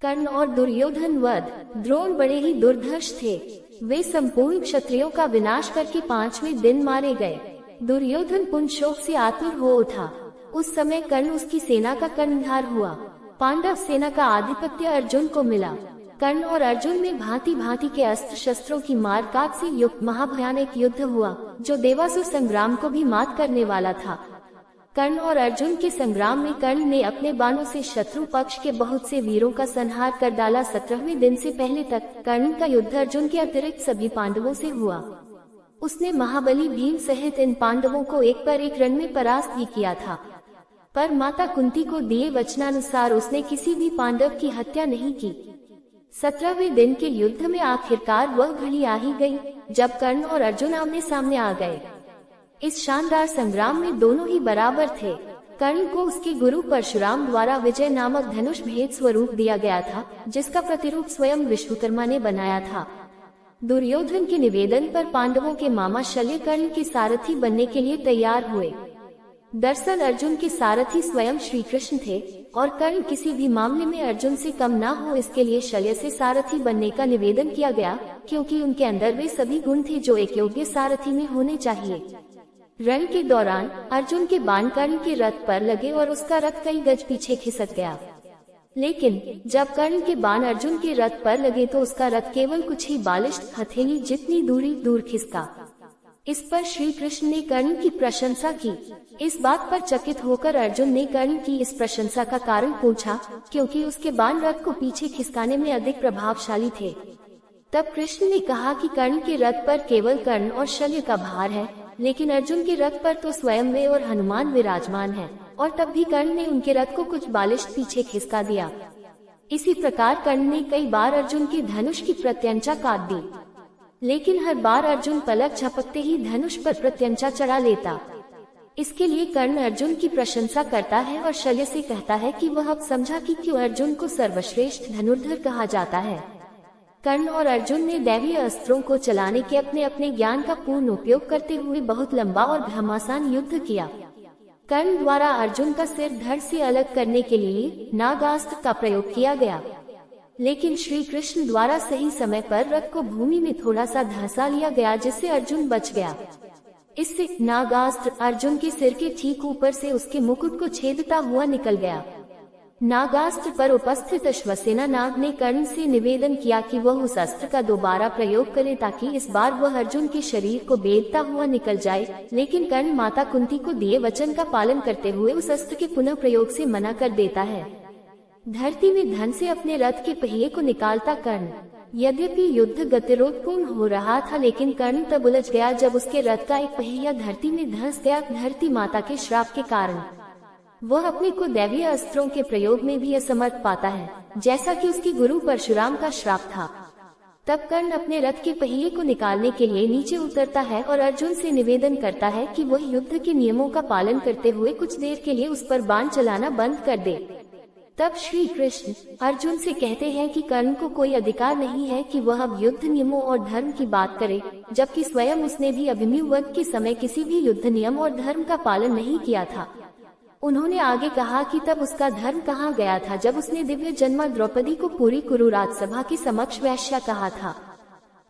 कर्ण और दुर्योधन वध। द्रोण बड़े ही दुर्धर्ष थे। वे संपूर्ण क्षत्रियों का विनाश करके 5वें दिन मारे गए। दुर्योधन पुण्य शोक से आतुर हो उठा। उस समय कर्ण उसकी सेना का कर्णधार हुआ। पांडव सेना का आधिपत्य अर्जुन को मिला। कर्ण और अर्जुन में भांति भांति के अस्त्र शस्त्रों की मार काट से युक्त महाभयानक युद्ध हुआ, जो देवासुर संग्राम को भी मात करने वाला था। कर्ण और अर्जुन के संग्राम में कर्ण ने अपने बाणों से शत्रु पक्ष के बहुत से वीरों का संहार कर डाला। 17वें दिन से पहले तक कर्ण का युद्ध अर्जुन के अतिरिक्त सभी पांडवों से हुआ। उसने महाबली भीम सहित इन पांडवों को एक पर एक रण में परास्त भी किया था, पर माता कुंती को दिए वचनानुसार उसने किसी भी पांडव की हत्या नहीं की। 17वें दिन के युद्ध में आखिरकार वह घड़ी आ ही गई जब कर्ण और अर्जुन आमने सामने आ गए। इस शानदार संग्राम में दोनों ही बराबर थे। कर्ण को उसके गुरु परशुराम द्वारा विजय नामक धनुष भेद स्वरूप दिया गया था, जिसका प्रतिरूप स्वयं विश्वकर्मा ने बनाया था। दुर्योधन के निवेदन पर पांडवों के मामा शल्य कर्ण के सारथी बनने के लिए तैयार हुए। दरअसल अर्जुन के सारथी स्वयं श्री कृष्ण थे और कर्ण किसी भी मामले में अर्जुन से कम ना हो, इसके लिए शल्य से सारथी बनने का निवेदन किया गया, क्योंकि उनके अंदर वे सभी गुण थे जो एक योग्य सारथी में होने चाहिए। रण के दौरान अर्जुन के बाण कर्ण के रथ पर लगे और उसका रथ कई गज पीछे खिसक गया। लेकिन जब कर्ण के बाण अर्जुन के रथ पर लगे तो उसका रथ केवल कुछ ही बालिश्त हथेली जितनी दूरी दूर खिसका। इस पर श्री कृष्ण ने कर्ण की प्रशंसा की। इस बात पर चकित होकर अर्जुन ने कर्ण की इस प्रशंसा का कारण पूछा, क्योंकि उसके बाण रथ को पीछे खिसकाने में अधिक प्रभावशाली थे। तब कृष्ण ने कहा कि कर्ण के रथ पर केवल कर्ण और शल्य का भार है, लेकिन अर्जुन के रथ पर तो स्वयं वे और हनुमान विराजमान हैं, और तब भी कर्ण ने उनके रथ को कुछ बालिश्त पीछे खिसका दिया। इसी प्रकार कर्ण ने कई बार अर्जुन के धनुष की प्रत्यंचा काट दी, लेकिन हर बार अर्जुन पलक झपकते ही धनुष पर प्रत्यंचा चढ़ा लेता। इसके लिए कर्ण अर्जुन की प्रशंसा करता है और शल्य से कहता है कि वह अब समझा कि क्यों अर्जुन को सर्वश्रेष्ठ धनुर्धर कहा जाता है। कर्ण और अर्जुन ने दैवीय अस्त्रों को चलाने के अपने अपने ज्ञान का पूर्ण उपयोग करते हुए बहुत लंबा और घमासान युद्ध किया। कर्ण द्वारा अर्जुन का सिर धड़ से अलग करने के लिए नागास्त्र का प्रयोग किया गया, लेकिन श्री कृष्ण द्वारा सही समय पर रथ को भूमि में थोड़ा सा धंसा लिया गया, जिससे अर्जुन बच गया। इससे नागास्त्र अर्जुन के सिर के ठीक ऊपर से उसके मुकुट को छेदता हुआ निकल गया। नागास्त्र पर उपस्थित अश्वसेना नाग ने कर्ण से निवेदन किया कि वह उस अस्त्र का दोबारा प्रयोग करे, ताकि इस बार वह अर्जुन के शरीर को बेधता हुआ निकल जाए। लेकिन कर्ण माता कुंती को दिए वचन का पालन करते हुए उस अस्त्र के पुनः प्रयोग से मना कर देता है। धरती में धन से अपने रथ के पहिए को निकालता कर्ण। यद्यपि युद्ध गतिरोधपूर्ण हो रहा था, लेकिन कर्ण तब उलझ गया जब उसके रथ का एक पहिया धरती में धंस गया। धरती माता के श्राप के कारण वह अपने को दैवीय अस्त्रों के प्रयोग में भी असमर्थ पाता है, जैसा कि उसके गुरु परशुराम का श्राप था। तब कर्ण अपने रथ के पहिए को निकालने के लिए नीचे उतरता है और अर्जुन से निवेदन करता है कि वह युद्ध के नियमों का पालन करते हुए कुछ देर के लिए उस पर बाण चलाना बंद कर दे। तब श्री कृष्ण अर्जुन से कहते हैं कि कर्ण को कोई अधिकार नहीं है कि वह अब युद्ध नियमों और धर्म की बात करे, जबकि स्वयं उसने भी अभिमन्यु वध के समय किसी भी युद्ध नियम और धर्म का पालन नहीं किया था। उन्होंने आगे कहा कि तब उसका धर्म कहाँ गया था जब उसने दिव्य जन्मा द्रौपदी को पूरी कुरु राजसभा के समक्ष वैश्या कहा था।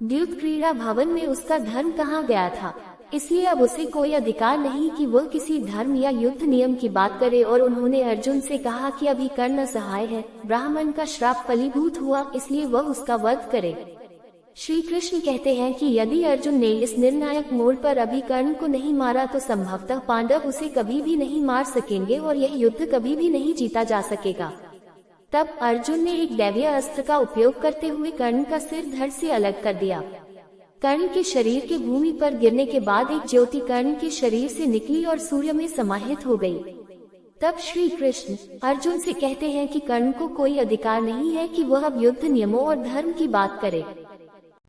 द्यूत क्रीड़ा भवन में उसका धर्म कहाँ गया था। इसलिए अब उसे कोई अधिकार नहीं कि वह किसी धर्म या युद्ध नियम की बात करे। और उन्होंने अर्जुन से कहा कि अभी कर्ण असहाय है, ब्राह्मण का श्राप फलीभूत हुआ, इसलिए वह उसका वध करे। श्री कृष्ण कहते हैं कि यदि अर्जुन ने इस निर्णायक मोड़ पर अभी कर्ण को नहीं मारा तो संभवतः पांडव उसे कभी भी नहीं मार सकेंगे और यह युद्ध कभी भी नहीं जीता जा सकेगा। तब अर्जुन ने एक दैवीय अस्त्र का उपयोग करते हुए कर्ण का सिर धड़ से अलग कर दिया। कर्ण के शरीर के भूमि पर गिरने के बाद एक ज्योति कर्ण के शरीर से निकली और सूर्य में समाहित हो गई। तब श्री कृष्ण अर्जुन से कहते हैं कि कर्ण को कोई अधिकार नहीं है कि वह अब युद्ध नियमों और धर्म की बात करे।